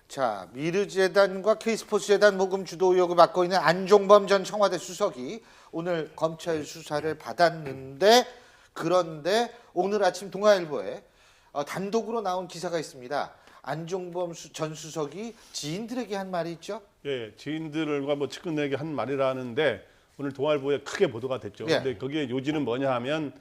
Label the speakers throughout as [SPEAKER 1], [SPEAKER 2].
[SPEAKER 1] 자, 미르재단과 K스포츠재단 모금 주도 의혹을 맡고 있는 안종범 전 청와대 수석이 오늘 검찰 수사를 받았는데, 그런데 오늘 아침 동아일보에 단독으로 나온 기사가 있습니다. 안종범 전 수석이 지인들에게 한 말이 있죠?
[SPEAKER 2] 예, 지인들과 뭐 측근에게 한 말이라는데 오늘 동아일보에 크게 보도가 됐죠.
[SPEAKER 1] 예.
[SPEAKER 2] 근데 거기에 요지는 뭐냐 하면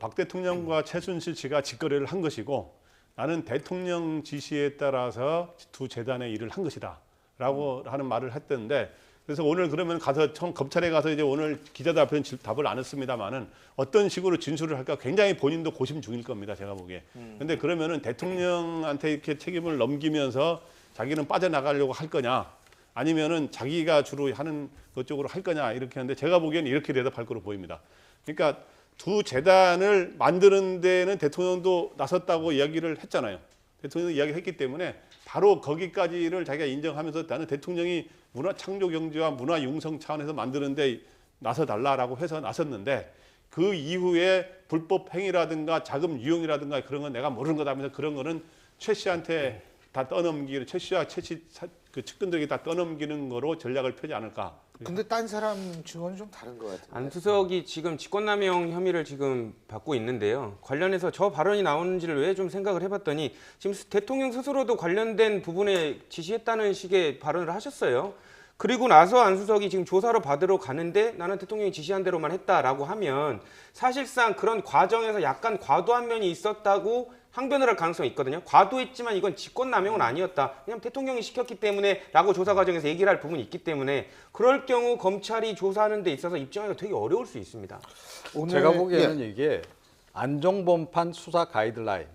[SPEAKER 2] 박 대통령과 최순실 씨가 직거래를 한 것이고 나는 대통령 지시에 따라서 두 재단의 일을 한 것이다라고 하는 말을 했던데, 그래서 오늘 그러면 가서 검찰에 가서 이제 오늘 기자들 앞에는 답을 안 했습니다만은 어떤 식으로 진술을 할까 굉장히 본인도 고심 중일 겁니다, 제가 보기에. 근데 그러면은 대통령한테 이렇게 책임을 넘기면서 자기는 빠져나가려고 할 거냐, 아니면은 자기가 주로 하는 것 쪽으로 할 거냐, 이렇게 하는데 제가 보기에는 이렇게 대답할 거로 보입니다. 그러니까 두 재단을 만드는 데는 대통령도 나섰다고 이야기를 했잖아요. 대통령이 이야기했기 때문에 바로 거기까지를 자기가 인정하면서 나는 대통령이 문화 창조 경제와 문화 융성 차원에서 만드는데 나서달라라고 해서 나섰는데, 그 이후에 불법 행위라든가 자금 유용이라든가 그런 건 내가 모르는 거다 하면서 그런 거는 최 씨한테 다 떠넘기는, 최 씨와 그 측근들에게 다 떠넘기는 거로 전략을 펴지 않을까.
[SPEAKER 1] 근데 딴 사람 증언은 좀 다른 것 같아요.
[SPEAKER 3] 안 수석이 지금 직권남용 혐의를 지금 받고 있는데요. 관련해서 저 발언이 나오는지를 왜 좀 생각을 해봤더니 지금 대통령 스스로도 관련된 부분에 지시했다는 식의 발언을 하셨어요. 그리고 나서 안 수석이 지금 조사를 받으러 가는데 나는 대통령이 지시한 대로만 했다라고 하면 사실상 그런 과정에서 약간 과도한 면이 있었다고 항변을 할 가능성이 있거든요. 과도했지만 이건 직권남용은 아니었다. 왜냐하면 대통령이 시켰기 때문에 라고 조사 과정에서 얘기를 할 부분이 있기 때문에 그럴 경우 검찰이 조사하는 데 있어서 입증하기가 되게 어려울 수 있습니다.
[SPEAKER 1] 오늘,
[SPEAKER 4] 제가 보기에는 이게 안종범판 수사 가이드라인을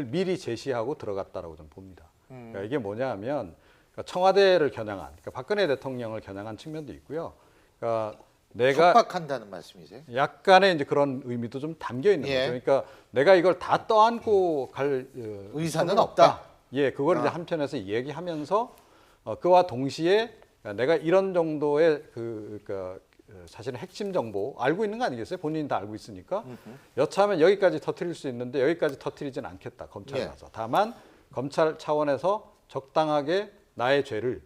[SPEAKER 4] 미리 제시하고 들어갔다라고 좀 봅니다. 그러니까 이게 뭐냐 하면 청와대를 겨냥한, 그러니까 박근혜 대통령을 겨냥한 측면도 있고요. 그러니까 내가
[SPEAKER 1] 협박한다는 말씀이세요?
[SPEAKER 4] 약간의 이제 그런 의미도 좀 담겨 있는
[SPEAKER 1] 예.
[SPEAKER 4] 거죠. 그러니까 내가 이걸 다 떠안고 갈
[SPEAKER 1] 의사는
[SPEAKER 4] 수는
[SPEAKER 1] 없다.
[SPEAKER 4] 예, 그걸 이제 한편에서 얘기하면서 그와 동시에 내가 이런 정도의 그러니까 사실은 핵심 정보 알고 있는 거 아니겠어요? 본인이 다 알고 있으니까 여차하면 여기까지 터뜨릴 수 있는데 여기까지 터뜨리진 않겠다, 검찰에
[SPEAKER 1] 예.
[SPEAKER 4] 가서. 다만 검찰 차원에서 적당하게 나의 죄를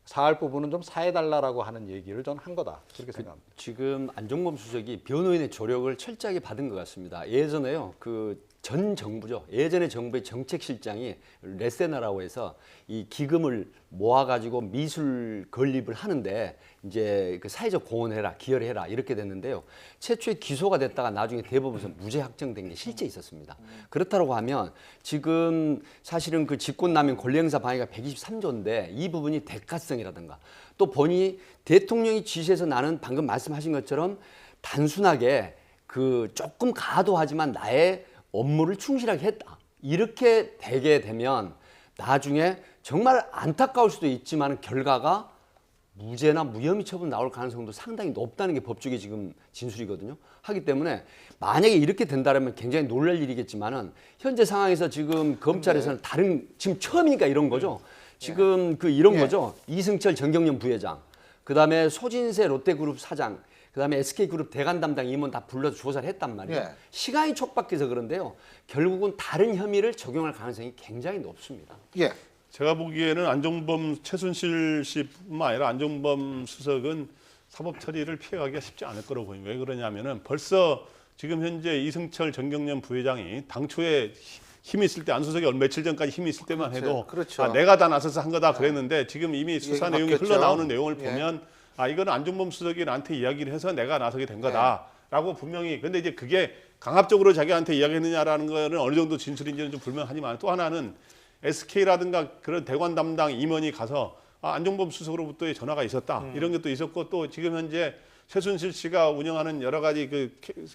[SPEAKER 4] 사할 부분은 좀 사해달라라고 하는 얘기를 전 한 거다, 그렇게 생각합니다.
[SPEAKER 5] 지금 안종범 수석이 변호인의 조력을 철저하게 받은 것 같습니다. 예전에요, 그 전 정부죠. 예전에 정부의 정책실장이 레세나라고 해서 이 기금을 모아가지고 미술 건립을 하는데 이제 그 사회적 공헌을 해라, 기여를 해라 이렇게 됐는데요. 최초에 기소가 됐다가 나중에 대법원에서 무죄 확정된 게 실제 있었습니다. 그렇다고 하면 지금 사실은 그 직권남용 권리행사 방해가 123조인데 이 부분이 대가성이라든가 또 보니 대통령이 지시해서 나는 방금 말씀하신 것처럼 단순하게 그 조금 가도하지만 나의 업무를 충실하게 했다. 이렇게 되게 되면 나중에 정말 안타까울 수도 있지만 결과가 무죄나 무혐의 처분 나올 가능성도 상당히 높다는 게 법조계 지금 진술이거든요. 하기 때문에 만약에 이렇게 된다면 굉장히 놀랄 일이겠지만은 현재 상황에서 지금 검찰에서는 다른, 지금 처음이니까 이런 거죠. 지금 그 이런 거죠. 이승철 정경련 부회장, 그다음에 소진세 롯데그룹 사장, 그다음에 SK그룹 대관 담당 임원 다 불러서 조사를 했단 말이에요.
[SPEAKER 1] 예.
[SPEAKER 5] 시간이 촉박해서 그런데요. 결국은 다른 혐의를 적용할 가능성이 굉장히 높습니다.
[SPEAKER 1] 예.
[SPEAKER 2] 제가 보기에는 안종범, 최순실 씨뿐만 아니라 안종범 수석은 사법 처리를 피해가기가 쉽지 않을 거라고 보입니다. 왜 그러냐면은 벌써 지금 현재 이승철 정경련 부회장이 당초에 힘이 있을 때, 안 수석이 며칠 전까지 힘이 있을 때만 해도
[SPEAKER 1] 그렇죠.
[SPEAKER 2] 아, 내가 다 나서서 한 거다 그랬는데 지금 이미 수사 내용이
[SPEAKER 1] 바뀌었죠.
[SPEAKER 2] 흘러나오는 내용을
[SPEAKER 1] 예.
[SPEAKER 2] 보면 아, 이거는 안종범 수석이 나한테 이야기를 해서 내가 나서게 된 거다라고 분명히. 근데 이제 그게 강압적으로 자기한테 이야기했느냐라는 거는 어느 정도 진술인지는 좀 불명하지만, 또 하나는 SK라든가 그런 대관 담당 임원이 가서 안종범 수석으로부터의 전화가 있었다, 이런 것도 있었고, 또 지금 현재 최순실 씨가 운영하는 여러 가지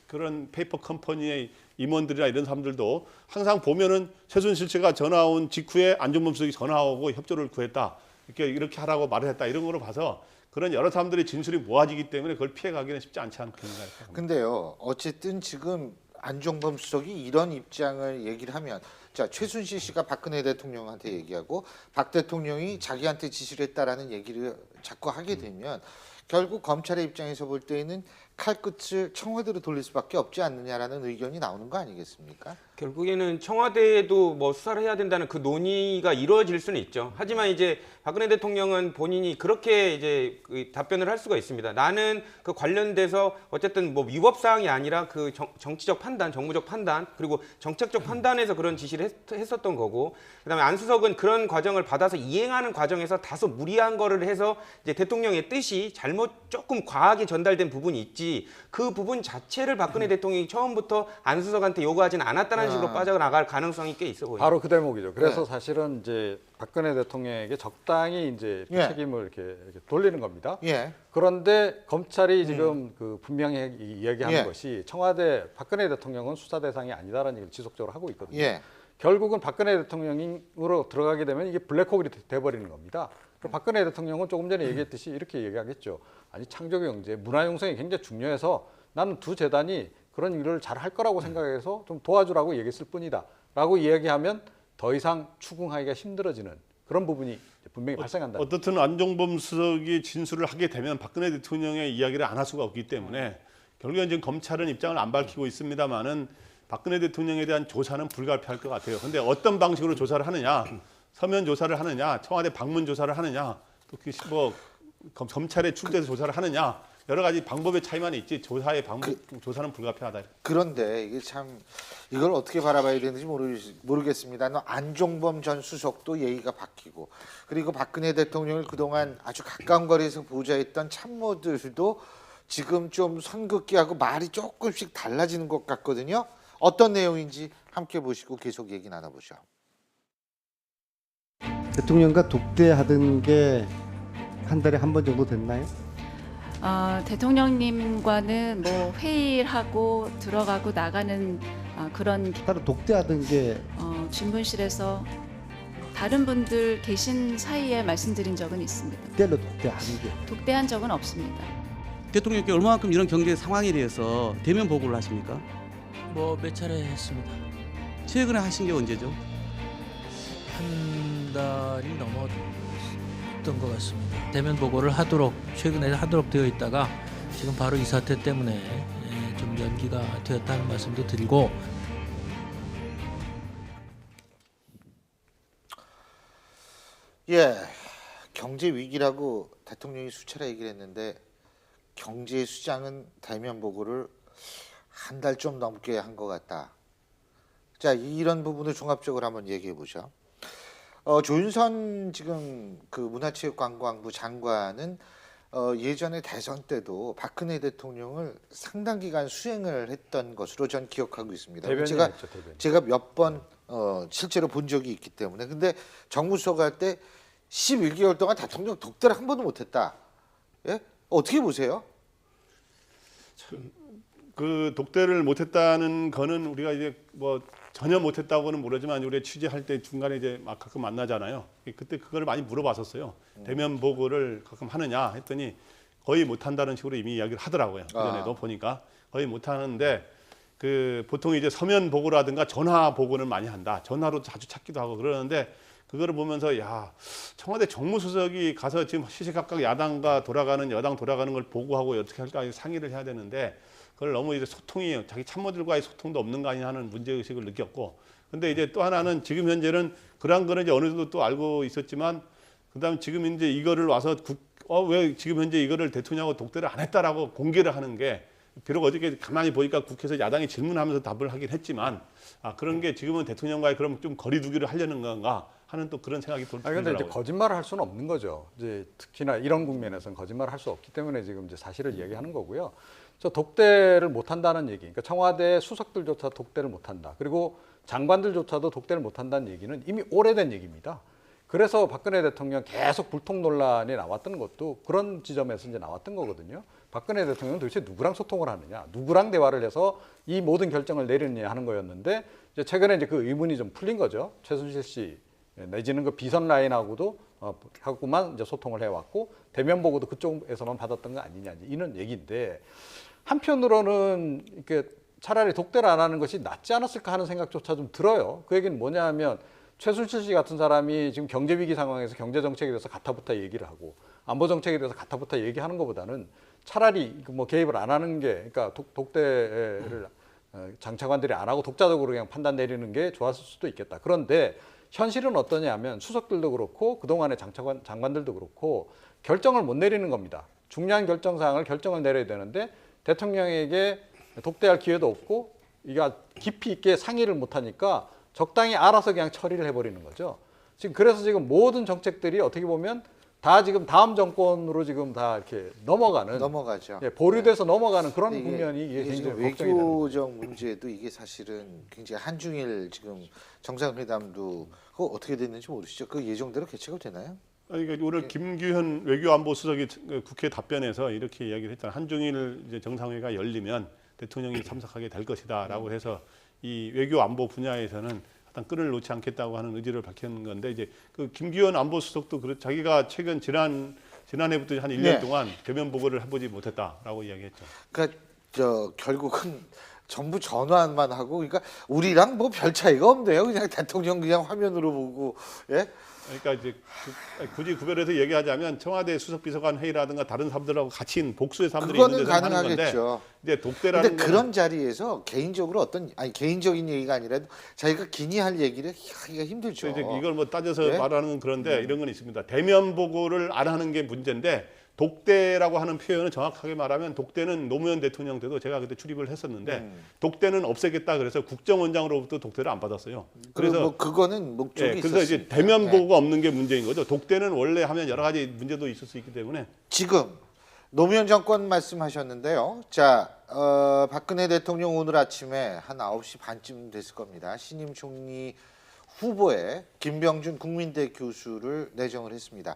[SPEAKER 2] 그런 페이퍼 컴퍼니의 임원들이나 이런 사람들도 항상 보면은 최순실 씨가 전화 온 직후에 안종범 수석이 전화 오고 협조를 구했다, 이렇게 하라고 말을 했다, 이런 거로 봐서 그런 여러 사람들의 진술이 모아지기 때문에 그걸 피해가기는 쉽지 않지 않겠는가 생각합니다.
[SPEAKER 1] 근데요, 어쨌든 지금 안종범 수석이 이런 입장을 얘기를 하면, 자, 최순실 씨가 박근혜 대통령한테 얘기하고 박 대통령이 자기한테 지시를 했다라는 얘기를 자꾸 하게 되면 결국 검찰의 입장에서 볼 때에는 칼끝을 청와대로 돌릴 수밖에 없지 않느냐라는 의견이 나오는 거 아니겠습니까?
[SPEAKER 3] 결국에는 청와대에도 뭐 수사를 해야 된다는 그 논의가 이루어질 수는 있죠. 하지만 이제 박근혜 대통령은 본인이 그렇게 이제 그 답변을 할 수가 있습니다. 나는 그 관련돼서 어쨌든 뭐 위법 사항이 아니라 그 정치적 판단, 정무적 판단, 그리고 정책적 판단에서 그런 지시를 했었던 거고, 그다음에 안수석은 그런 과정을 받아서 이행하는 과정에서 다소 무리한 거를 해서 이제 대통령의 뜻이 잘못 조금 과하게 전달된 부분이 있지, 그 부분 자체를 박근혜 대통령이 처음부터 안수석한테 요구하진 않았다는 식으로 빠져나갈 가능성이 꽤 있어 보여요.
[SPEAKER 4] 바로 그 대목이죠. 그래서
[SPEAKER 1] 네.
[SPEAKER 4] 사실은 이제 박근혜 대통령에게 적당히 이제
[SPEAKER 1] 예.
[SPEAKER 4] 책임을 이렇게 돌리는 겁니다.
[SPEAKER 1] 예.
[SPEAKER 4] 그런데 검찰이 지금 그 분명히 이야기하는
[SPEAKER 1] 예.
[SPEAKER 4] 것이 청와대 박근혜 대통령은 수사 대상이 아니다라는 얘기를 지속적으로 하고 있거든요.
[SPEAKER 1] 예.
[SPEAKER 4] 결국은 박근혜 대통령으로 들어가게 되면 이게 블랙홀이 돼버리는 겁니다. 그리고 박근혜 대통령은 조금 전에 얘기했듯이 이렇게 얘기하겠죠. 아니 창조경제, 문화융성이 굉장히 중요해서 나는 두 재단이 그런 일을 잘 할 거라고 생각해서 좀 도와주라고 얘기했을 뿐이다 라고 이야기하면 더 이상 추궁하기가 힘들어지는 그런 부분이 분명히 발생한다.
[SPEAKER 2] 어떻든 안종범 수석이 진술을 하게 되면 박근혜 대통령의 이야기를 안 할 수가 없기 때문에 결국엔 지금 검찰은 입장을 안 밝히고 있습니다만은 박근혜 대통령에 대한 조사는 불가피할 것 같아요. 근데 어떤 방식으로 조사를 하느냐, 서면 조사를 하느냐, 청와대 방문 조사를 하느냐, 또 검찰에 출두해서 조사를 하느냐, 여러 가지 방법의 차이만 있지 조사의 방법, 조사는 불가피하다.
[SPEAKER 1] 그런데 이게 참 이걸 어떻게 바라봐야 되는지 모르겠습니다. 안종범 전 수석도 예의가 바뀌고, 그리고 박근혜 대통령을 그동안 아주 가까운 거리에서 보좌했던 참모들도 지금 좀 선긋기하고 말이 조금씩 달라지는 것 같거든요. 어떤 내용인지 함께 보시고 계속 얘기 나눠보죠.
[SPEAKER 6] 대통령과 독대하던 게 한 달에 한 번 정도 됐나요?
[SPEAKER 7] 대통령님과는 뭐 회의를 하고 들어가고 나가는 그런
[SPEAKER 6] 따로 독대하던 게
[SPEAKER 7] 진분실에서 다른 분들 계신 사이에 말씀드린 적은 있습니다.
[SPEAKER 6] 그때로 독대하는 게
[SPEAKER 7] 독대한 적은 없습니다.
[SPEAKER 8] 대통령께 얼마만큼 이런 경제 상황에 대해서 대면 보고를 하십니까?
[SPEAKER 9] 뭐 몇 차례 했습니다.
[SPEAKER 8] 최근에 하신 게 언제죠?
[SPEAKER 9] 한 달이 넘었던 것 같습니다. 대면 보고를 최근에 하도록 되어 있다가 지금 바로 이 사태 때문에 좀 연기가 되었다는 말씀도 드리고,
[SPEAKER 1] 예, 경제 위기라고 대통령이 수차례 얘기를 했는데 경제 수장은 대면 보고를 한 달 좀 넘게 한 것 같다. 자, 이런 부분을 종합적으로 한번 얘기해 보죠. 조윤선 지금 그 문화체육관광부 장관은 예전에 대선 때도 박근혜 대통령을 상당 기간 수행을 했던 것으로 전 기억하고 있습니다. 제가 몇 번 실제로 본 적이 있기 때문에. 근데 정무수석 할 때 11개월 동안 대통령 독대를 한 번도 못했다. 예? 어떻게 보세요?
[SPEAKER 2] 그 독대를 못했다는 거는 우리가 이제 뭐 전혀 못했다고는 모르지만 우리 취재할 때 중간에 이제 막 가끔 만나잖아요. 그때 그걸 많이 물어봤었어요. 대면 보고를 가끔 하느냐 했더니 거의 못한다는 식으로 이미 이야기를 하더라고요. 그전에도 보니까 거의 못하는데 그 보통 이제 서면 보고라든가 전화 보고는 많이 한다. 전화로 자주 찾기도 하고 그러는데 그거를 보면서 야, 청와대 정무수석이 가서 지금 시시각각 야당과 돌아가는 여당 돌아가는 걸 보고하고 어떻게 할까 상의를 해야 되는데 그걸 너무 이제 소통이 자기 참모들과의 소통도 없는 거 아니냐 하는 문제의식을 느꼈고, 근데 이제 또 하나는 지금 현재는 그런 거는 이제 어느 정도 또 알고 있었지만 그다음 지금 이제 이거를 와서 왜 지금 현재 이거를 대통령하고 독대를 안 했다라고 공개를 하는 게 비록 어저께 가만히 보니까 국회에서 야당이 질문하면서 답을 하긴 했지만 그런 게 지금은 대통령과의 그럼 좀 거리두기를 하려는 건가 하는 또 그런 생각이 들더라고요.
[SPEAKER 4] 그런데 이제 거짓말을 할 수는 없는 거죠. 이제 특히나 이런 국면에서는 거짓말을 할 수 없기 때문에 지금 이제 사실을 얘기하는 거고요. 저 독대를 못한다는 얘기, 그러니까 청와대 수석들조차 독대를 못한다. 그리고 장관들조차도 독대를 못한다는 얘기는 이미 오래된 얘기입니다. 그래서 박근혜 대통령 계속 불통 논란이 나왔던 것도 그런 지점에서 이제 나왔던 거거든요. 박근혜 대통령은 도대체 누구랑 소통을 하느냐, 누구랑 대화를 해서 이 모든 결정을 내리느냐 하는 거였는데 이제 최근에 이제 그 의문이 좀 풀린 거죠. 최순실 씨 내지는 그 비선 라인하고도 하고만 이제 소통을 해왔고 대면 보고도 그쪽에서만 받았던 거 아니냐 이런 얘기인데, 한편으로는 이렇게 차라리 독대를 안 하는 것이 낫지 않았을까 하는 생각조차 좀 들어요. 그 얘기는 뭐냐 하면 최순실 씨 같은 사람이 지금 경제 위기 상황에서 경제 정책에 대해서 가타부타 얘기를 하고 안보 정책에 대해서 가타부타 얘기하는 것보다는 차라리 뭐 개입을 안 하는 게, 그러니까 독대를 장차관들이 안 하고 독자적으로 그냥 판단 내리는 게 좋았을 수도 있겠다. 그런데 현실은 어떠냐면 수석들도 그렇고 그동안의 장관들도 그렇고 결정을 못 내리는 겁니다. 중요한 결정사항을 결정을 내려야 되는데 대통령에게 독대할 기회도 없고 이게 깊이 있게 상의를 못 하니까 적당히 알아서 그냥 처리를 해버리는 거죠. 그래서 지금 모든 정책들이 어떻게 보면 다 지금 다음 정권으로 지금 다 이렇게
[SPEAKER 1] 넘어가죠.
[SPEAKER 4] 예, 보류돼서 넘어가는 그런
[SPEAKER 1] 근데
[SPEAKER 4] 국면이 이게
[SPEAKER 1] 이게 지금
[SPEAKER 4] 굉장히 걱정이 되는 거죠.
[SPEAKER 1] 외교적 문제도 이게 사실은 굉장히 한중일 지금 정상회담도 그거 어떻게 됐는지 모르시죠? 그 예정대로 개최가 되나요?
[SPEAKER 2] 아니, 그러니까 오늘 김규현 외교안보수석이 국회 답변에서 이렇게 이야기를 했잖아요. 한중일 이제 정상회가 열리면 대통령이 참석하게 될 것이다라고 해서 이 외교안보 분야에서는 일단 끈을 놓지 않겠다고 하는 의지를 밝힌 건데 이제 그 김규현 안보수석도 자기가 최근 지난해부터 한 1년
[SPEAKER 1] 네.
[SPEAKER 2] 동안 대면 보고를 해보지 못했다라고 이야기했죠.
[SPEAKER 1] 그러니까 결국은 전부 전화만 하고 그러니까 우리랑 뭐 별 차이가 없네요. 그냥 대통령 그냥 화면으로 보고 예.
[SPEAKER 2] 그러니까 이제 굳이 구별해서 얘기하자면 청와대 수석비서관 회의라든가 다른 사람들하고 같이 있는 복수의 사람들이
[SPEAKER 1] 그거는
[SPEAKER 2] 있는 데서 하는 건데
[SPEAKER 1] 가능하겠죠.
[SPEAKER 2] 이제 독대라는
[SPEAKER 1] 근데 그런 자리에서 개인적으로 개인적인 얘기가 아니라 자기가 기니 할 얘기를 하기가 힘들죠.
[SPEAKER 2] 이제 이걸 뭐 따져서
[SPEAKER 1] 네?
[SPEAKER 2] 말하는 건 그런데 이런 건 있습니다. 대면 보고를 안 하는 게 문제인데 독대라고 하는 표현은 정확하게 말하면 독대는 노무현 대통령 때도 제가 그때 출입을 했었는데 독대는 없애겠다 그래서 국정원장으로부터 독대를 안 받았어요.
[SPEAKER 1] 그래서 뭐 그거는 목적이
[SPEAKER 2] 예, 그래서 이제
[SPEAKER 1] 있었으니까.
[SPEAKER 2] 대면
[SPEAKER 1] 네.
[SPEAKER 2] 보고가 없는 게 문제인 거죠. 독대는 원래 하면 여러 가지 문제도 있을 수 있기 때문에
[SPEAKER 1] 지금 노무현 정권 말씀하셨는데요. 자, 박근혜 대통령 오늘 아침에 한 9시 반쯤 됐을 겁니다. 신임 총리 후보에 김병준 국민대 교수를 내정을 했습니다.